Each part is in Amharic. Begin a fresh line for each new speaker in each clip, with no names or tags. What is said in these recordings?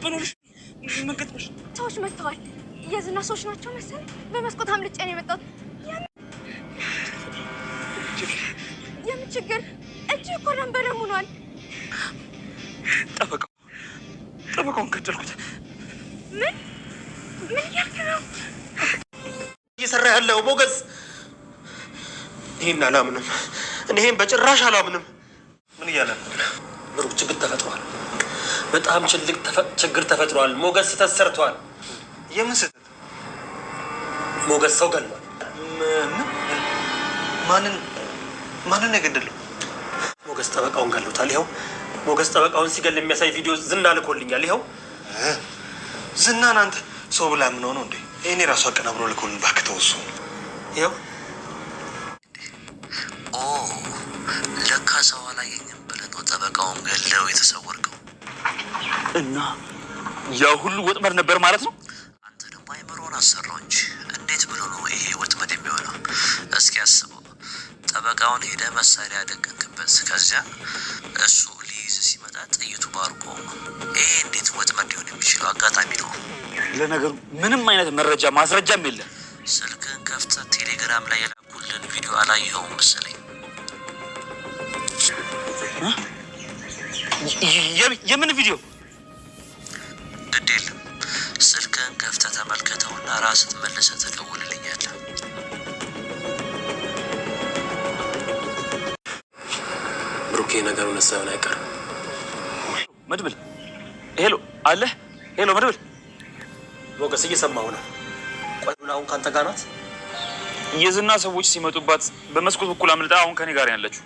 በኖርሽ ምን ገጥሞሽ?
ሰዎች መጥተዋል። የዝና ሰዎች ናቸው መሰለኝ። በመስኮት አምልጬ ነው የመጣሁት። የምን ችግር? እጅ እኮ ረንበረም ሆኗል።
ጠበቃውን ገደልኩት።
ምን እያልክ ነው?
እየሰራ ያለው ሞገስ ይሄን አላምንም። እኔም በጭራሽ አላምንም።
ምን እያለ ነው?
ብሩ ችግር ተፈጥሯል። በጣም ችግር ተፈጥሯል። ሞገስ ስህተት ሰርቷል።
የምን ስህተት?
ሞገስ ሰው ገድሏል።
ማንን የገደለው?
ሞገስ ጠበቃውን ገድሎታል። ይኸው ሞገስ ጠበቃውን ሲገል የሚያሳይ ቪዲዮ ዝና ልኮልኛል። ይኸው
ዝናን አንተ ሰው ብላ ምን ሆነው እንዴ? እኔ ራሱ አቀናብሮ ልኮልን እባክህ ተወው። እሱ
ይኸው
ለካ ሰው አላየኝም ብለህ ነው ጠበቃውን ገለው የተሰወርከው።
እና ያው ሁሉ ወጥመድ ነበር ማለት ነው።
አንተ ደግሞ አይምሮን አሰራው እንጂ እንዴት ብሎ ነው ይሄ ወጥመድ የሚሆነው? እስኪ አስበው። ጠበቃውን ሄደ መሳሪያ ያደቀንክበት፣ ከዚያ እሱ ሊይዝ ሲመጣ ጥይቱ ባርቆ። ይሄ እንዴት ወጥመድ ሊሆን የሚችለው አጋጣሚ ነው?
ለነገሩ ምንም አይነት መረጃ ማስረጃም የለም።
ስልክን ከፍተህ ቴሌግራም ላይ የላኩልን ቪዲዮ አላየኸውም መሰለኝ።
የምን ቪዲዮ?
ግድ የለም ስልክን ከፍተህ ተመልከተውና ራስህ መልሰህ ትደውልልኛለህ።
ብሩኬ ነገሩን ሳይሆን አይቀርም።
መድብል ሄሎ አለ። ሄሎ መድብል።
ሞገስ እየሰማሁ ነው። ቆይ አሁን ካንተ ጋር ናት?
የዝና ሰዎች ሲመጡባት በመስኮት በኩል አምልጣ አሁን ከኔ ጋር ያለችው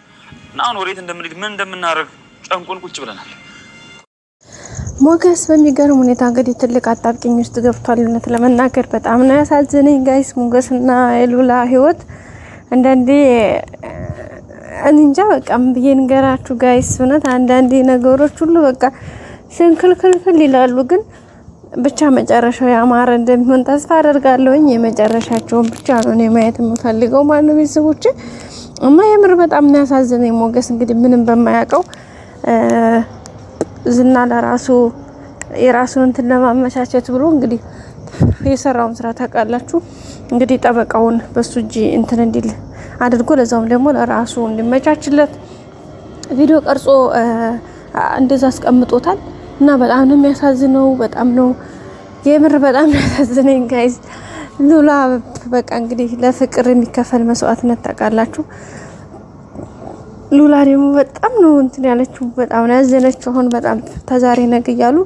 እና አሁን ወዴት እንደምንሄድ ምን እንደምናደርግ ጨንቆን ቁጭ ብለናል።
ሞገስ በሚገርም ሁኔታ እንግዲህ ትልቅ አጣብቂኝ ውስጥ ገብቷል። እውነት ለመናገር በጣም ነው ያሳዝነኝ ጋይስ። ሞገስና የሉላ ህይወት አንዳንዴ እንጃ በቃ ብዬ ንገራችሁ ጋይስ። እውነት አንዳንዴ ነገሮች ሁሉ በቃ ስንክልክልክል ይላሉ፣ ግን ብቻ መጨረሻው ያማረ እንደሚሆን ተስፋ አደርጋለሁኝ። የመጨረሻቸውን ብቻ ነው እኔ ማየት የምፈልገው ማለት ነው ቤተሰቦቼ። እና የምር በጣም ነው ያሳዝነኝ። ሞገስ እንግዲህ ምንም በማያውቀው ዝና ለራሱ የራሱን እንትን ለማመቻቸት ብሎ እንግዲህ የሰራውን ስራ ታውቃላችሁ። እንግዲህ ጠበቃውን በሱ እጅ እንትን እንዲል አድርጎ ለዛውም ደግሞ ለራሱ እንዲመቻችለት ቪዲዮ ቀርጾ እንደዛ አስቀምጦታል። እና በጣም ነው የሚያሳዝነው። በጣም ነው የምር በጣም ነው ያሳዝነኝ ጋይስ። ሉላ በቃ እንግዲህ ለፍቅር የሚከፈል መስዋዕትነት ታውቃላችሁ። ሉላ ደግሞ በጣም ነው እንትን ያለችው፣ በጣም ነው ያዘነችው። አሁን በጣም ተዛሬ ነገ እያሉ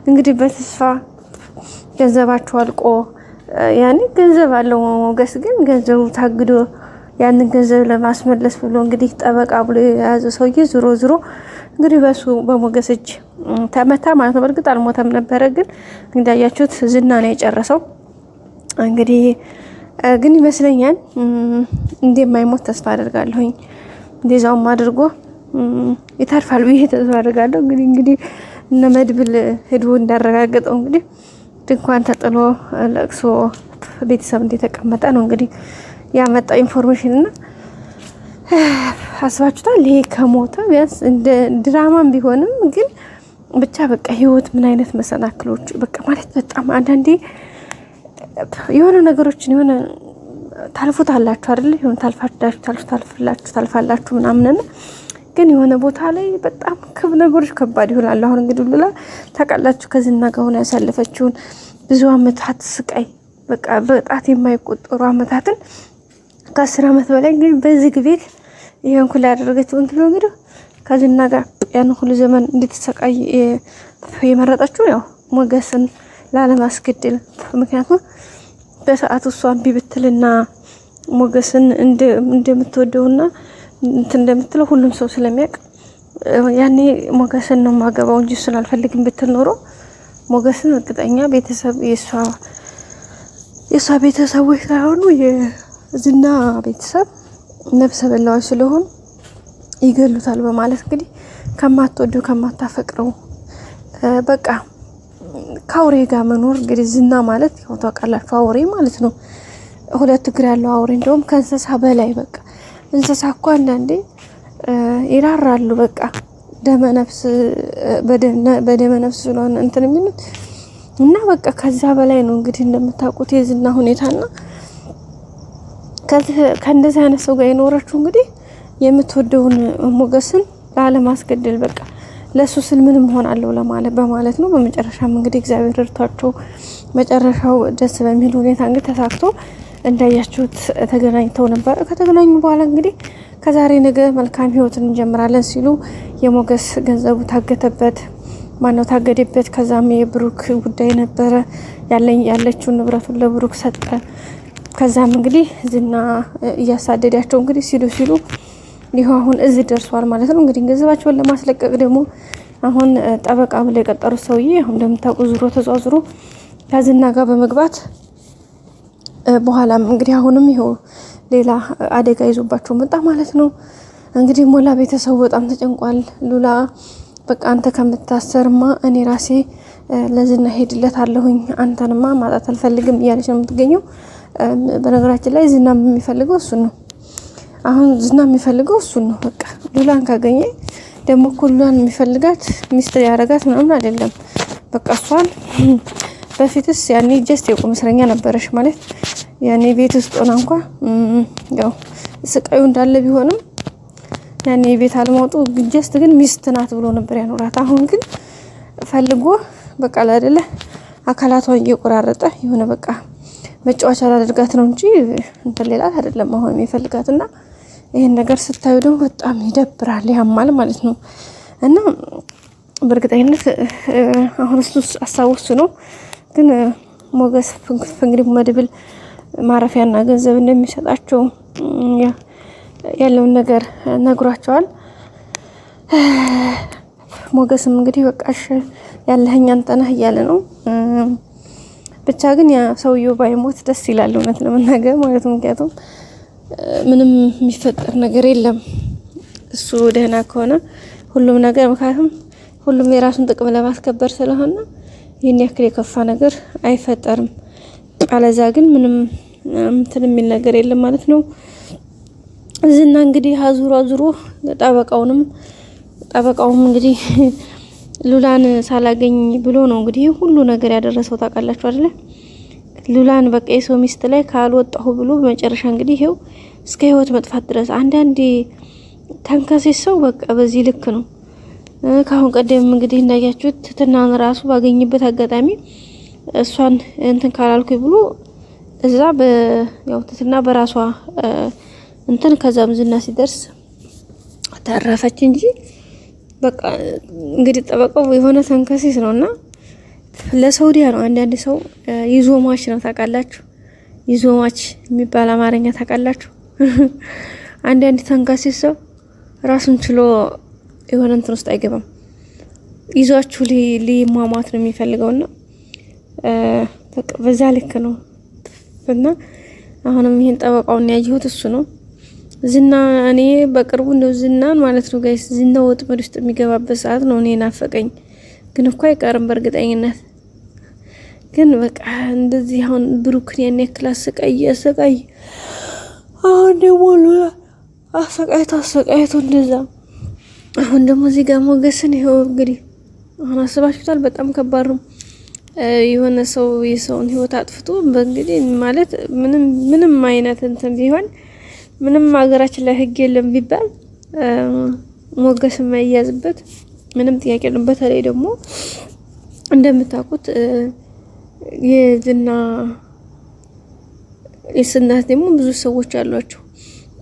እንግዲህ በተስፋ ገንዘባቸው አልቆ ያኔ ገንዘብ አለው ሞገስ፣ ግን ገንዘቡ ታግዶ ያንን ገንዘብ ለማስመለስ ብሎ እንግዲህ ጠበቃ ብሎ የያዘ ሰውዬ ዝሮ እንግዲህ በሱ በሞገስ እጅ ተመታ ማለት ነው። በእርግጥ አልሞተም ነበረ፣ ግን እንዳያችሁት ዝና ነው የጨረሰው። እንግዲህ ግን ይመስለኛል እንደማይሞት ተስፋ አደርጋለሁኝ። እንደዛውም አድርጎ ይተርፋል ብዬ ተስፋ አደርጋለሁ። እንግዲህ እነ መድብል ሄዶ እንዳረጋገጠው እንግዲህ ድንኳን ተጥሎ ለቅሶ ቤተሰብ እንደተቀመጠ ነው እንግዲህ ያመጣው ኢንፎርሜሽን። እና አስባችሁታል? ይሄ ከሞተ ቢያንስ እንደ ድራማም ቢሆንም ግን ብቻ በቃ ህይወት ምን አይነት መሰናክሎች በቃ ማለት በጣም አንዳንዴ የሆነ ነገሮችን የሆነ ታልፉታላችሁ አይደል? የሆነ ታልፋላችሁ ምናምን፣ ግን የሆነ ቦታ ላይ በጣም ነገሮች ከባድ ይሆናሉ። አሁን እንግዲህ ሉላ ታውቃላችሁ ከዝና ጋር ሆነ ያሳለፈችውን ብዙ አመታት ስቃይ በቃ በጣት የማይቆጠሩ አመታትን ከ10 አመት በላይ እንግዲህ በዚህ ቤት ይሄን ሁሉ ያደረገችው እንግዲህ ከዝና ጋር ያን ሁሉ ዘመን እንድትሰቃይ የመረጠችው ያው ሞገስን ላለማስገደል። ምክንያቱም በሰዓቱ እሷን ቢብትልና ሞገስን እንደምትወደውና እንደምትለው ሁሉም ሰው ስለሚያውቅ ያኔ ሞገስን ነው ማገባው እንጂ እሱን አልፈልግም ብትል ኖሮ ሞገስን እርግጠኛ ቤተሰብ የሷ ቤተሰቦች ሳይሆኑ የዝና ቤተሰብ ነፍሰ በላዎች ስለሆኑ ይገሉታል በማለት እንግዲህ ከማትወደው ከማታፈቅረው በቃ ከአውሬ ጋር መኖር እንግዲህ ዝና ማለት ያው ታውቃላችሁ አውሬ ማለት ነው። ሁለት እግር ያለው አውሬ እንደውም ከእንስሳ በላይ በቃ እንስሳ እኮ አንዳንዴ ይራራሉ። በቃ በደመ ነፍስ ስለሆነ እንትን የሚሉት እና በቃ ከዛ በላይ ነው እንግዲህ እንደምታውቁት የዝና ሁኔታና ከእንደዚህ አይነት ሰው ጋር የኖረችው እንግዲህ የምትወደውን ሞገስን ላለማስገደል በቃ ለሱ ስል ምንም ሆናለሁ በማለት ነው። በመጨረሻም እንግዲህ እግዚአብሔር ረድቷቸው መጨረሻው ደስ በሚል ሁኔታ እንግዲህ ተሳክቶ እንዳያችሁት ተገናኝተው ነበር። ከተገናኙ በኋላ እንግዲህ ከዛሬ ነገ መልካም ህይወትን እንጀምራለን ሲሉ የሞገስ ገንዘቡ ታገደበት። ከዛም የብሩክ ጉዳይ ነበረ ያለችውን ንብረቱን ለብሩክ ሰጠ። ከዛም እንግዲህ ዝና እያሳደዳቸው እንግዲህ ሲሉ ይኸው አሁን እዚህ ደርሷል ማለት ነው። እንግዲህ ገንዘባቸውን ለማስለቀቅ ደግሞ አሁን ጠበቃ ብለው የቀጠሩት ሰውዬ አሁን እንደምታውቁ ዙሮ ተዟዙሮ ከዝና ጋር በመግባት በኋላም እንግዲህ አሁንም ይኸው ሌላ አደጋ ይዞባቸው መጣ ማለት ነው። እንግዲህ ሞላ ቤተሰቡ በጣም ተጨንቋል። ሉላ በቃ አንተ ከምታሰርማ እኔ ራሴ ለዝና ሄድለታለሁኝ አንተንማ ማጣት አልፈልግም እያለች ነው የምትገኘው። በነገራችን ላይ ዝና የሚፈልገው እሱን ነው። አሁን ዝና የሚፈልገው እሱን ነው። በቃ ሉላን ካገኘ ደግሞ እኮ ሉላን የሚፈልጋት ሚስት ያረጋት ምናምን አይደለም። በቃ እሷን በፊትስ ያኔ ጀስት የቁም እስረኛ ነበረች ማለት ያኔ ቤት ውስጥ ሆና እንኳን ያው ስቃዩ እንዳለ ቢሆንም ያኔ ቤት አልማውጡ ጀስት ግን ሚስት ናት ብሎ ነበር ያኖራት። አሁን ግን ፈልጎ በቃ አይደለ አካላቷን እየቆራረጠ የሆነ በቃ መጫወቻ ላደርጋት ነው እንጂ እንትን ሌላት አይደለም አሁን የሚፈልጋትና ይሄን ነገር ስታዩ ደግሞ በጣም ይደብራል፣ ያማል ማለት ነው። እና በእርግጠኝነት አሁን እሱ አሳውሱ ነው። ግን ሞገስ እንግዲህ መድብል ማረፊያና ገንዘብ እንደሚሰጣቸው ያለውን ነገር ነግሯቸዋል። ሞገስም እንግዲህ በቃሽ ያለኸኝ አንተ ነህ እያለ ነው። ብቻ ግን ያ ሰውየው ባይሞት ደስ ይላል እውነት ለመናገር ማለት ነው። ምክንያቱም ምንም የሚፈጠር ነገር የለም እሱ ደህና ከሆነ ሁሉም ነገር ምክንያቱም ሁሉም የራሱን ጥቅም ለማስከበር ስለሆነ ይህን ያክል የከፋ ነገር አይፈጠርም። አለዛ ግን ምንም እንትን የሚል ነገር የለም ማለት ነው። ዝና እንግዲህ አዙሮ ጠበቃውም እንግዲህ ሉላን ሳላገኝ ብሎ ነው እንግዲህ ሁሉ ነገር ያደረሰው ታውቃላችሁ አይደለ? ሉላን በቃ የሰው ሚስት ላይ ካልወጣሁ ብሎ በመጨረሻ እንግዲህ ይሄው እስከ ህይወት መጥፋት ድረስ አንዳንዴ ተንከሴስ ሰው በቃ በዚህ ልክ ነው። ካሁን ቀደም እንግዲህ እንዳያችሁት ትትናን ራሱ ባገኝበት አጋጣሚ እሷን እንትን ካላልኩ ብሎ እዛ ያው ትትና በራሷ እንትን ከዛም ዝና ሲደርስ ተረፈች እንጂ በቃ እንግዲህ ጠበቃው የሆነ ተንከሲስ ነውና ለሳውዲያ ነው። አንዳንድ ሰው ይዞ ማች ነው ታውቃላችሁ? ይዞ ማች የሚባል አማርኛ ታውቃላችሁ? አንዳንድ ተንከሲስ ሰው ራሱን ችሎ የሆነ እንትን ውስጥ አይገባም። ይዟችሁ ሊሟሟት ነው የሚፈልገውና በቃ በዛ ልክ ነው። እና አሁንም ይሄን ጠበቃውን ያየሁት እሱ ነው። ዝና እኔ በቅርቡ እንደው ዝናን ማለት ነው ጋይስ ዝና ወጥመድ ውስጥ የሚገባበት ሰዓት ነው እኔ ናፈቀኝ። ግን እኮ አይቀርም በእርግጠኝነት። ግን በቃ እንደዚህ አሁን ብሩክን ያን ያክል አሰቃይ አሁን ደግሞ አሰቃይቶ እንደዛ አሁን ደግሞ እዚህ ጋር ሞገስን ይሄው እንግዲህ አሁን አስባችሁታል። በጣም ከባድ ነው። የሆነ ሰው የሰውን ህይወት አጥፍቶ በእንግዲህ ማለት ምንም አይነት እንትን ቢሆን ምንም ሀገራችን ላይ ህግ የለም ቢባል ሞገስ የማይያዝበት ምንም ጥያቄ የለም። በተለይ ደግሞ እንደምታውቁት የዝና የስናት ደግሞ ብዙ ሰዎች አሏቸው።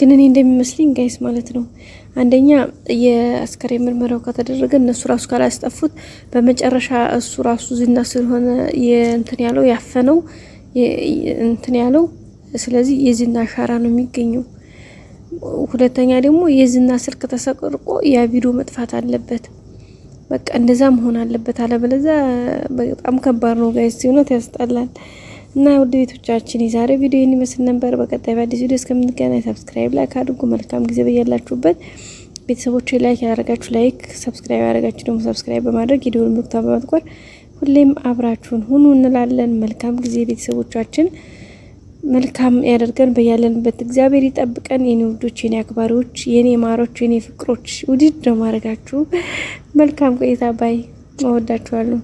ግን እኔ እንደሚመስለኝ ጋይስ ማለት ነው አንደኛ የአስከሬን ምርመራው ከተደረገ እነሱ ራሱ ካላስጠፉት በመጨረሻ እሱ ራሱ ዝና ስለሆነ የእንትን ያለው ያፈነው እንትን ያለው ስለዚህ የዝና አሻራ ነው የሚገኘው። ሁለተኛ ደግሞ የዝና ስልክ ተሰቅርቆ ያ ቪዲዮ መጥፋት አለበት። በቃ እንደዛ መሆን አለበት። አለበለዚያ በጣም ከባድ ነው ጋይስ፣ እውነት ያስጠላል። እና ውድ ቤቶቻችን የዛሬ ቪዲዮ ይህን ይመስል ነበር። በቀጣይ በአዲስ ቪዲዮ እስከምንገናኝ ሰብስክራይብ ላይክ አድርጉ። መልካም ጊዜ በያላችሁበት። ቤተሰቦች ላይክ ያደረጋችሁ ላይክ፣ ሰብስክራይብ ያደረጋችሁ ደግሞ ሰብስክራይብ በማድረግ የደወል ምልክቱን በማጥቆር ሁሌም አብራችሁን ሁኑ እንላለን። መልካም ጊዜ ቤተሰቦቻችን። መልካም ያደርገን። በያለንበት እግዚአብሔር ይጠብቀን። የኔ ውዶች፣ የኔ አክባሪዎች፣ የኔ ማሮች፣ የኔ ፍቅሮች ውድድ ነው ማድረጋችሁ። መልካም ቆይታ ባይ። እወዳችኋለሁ።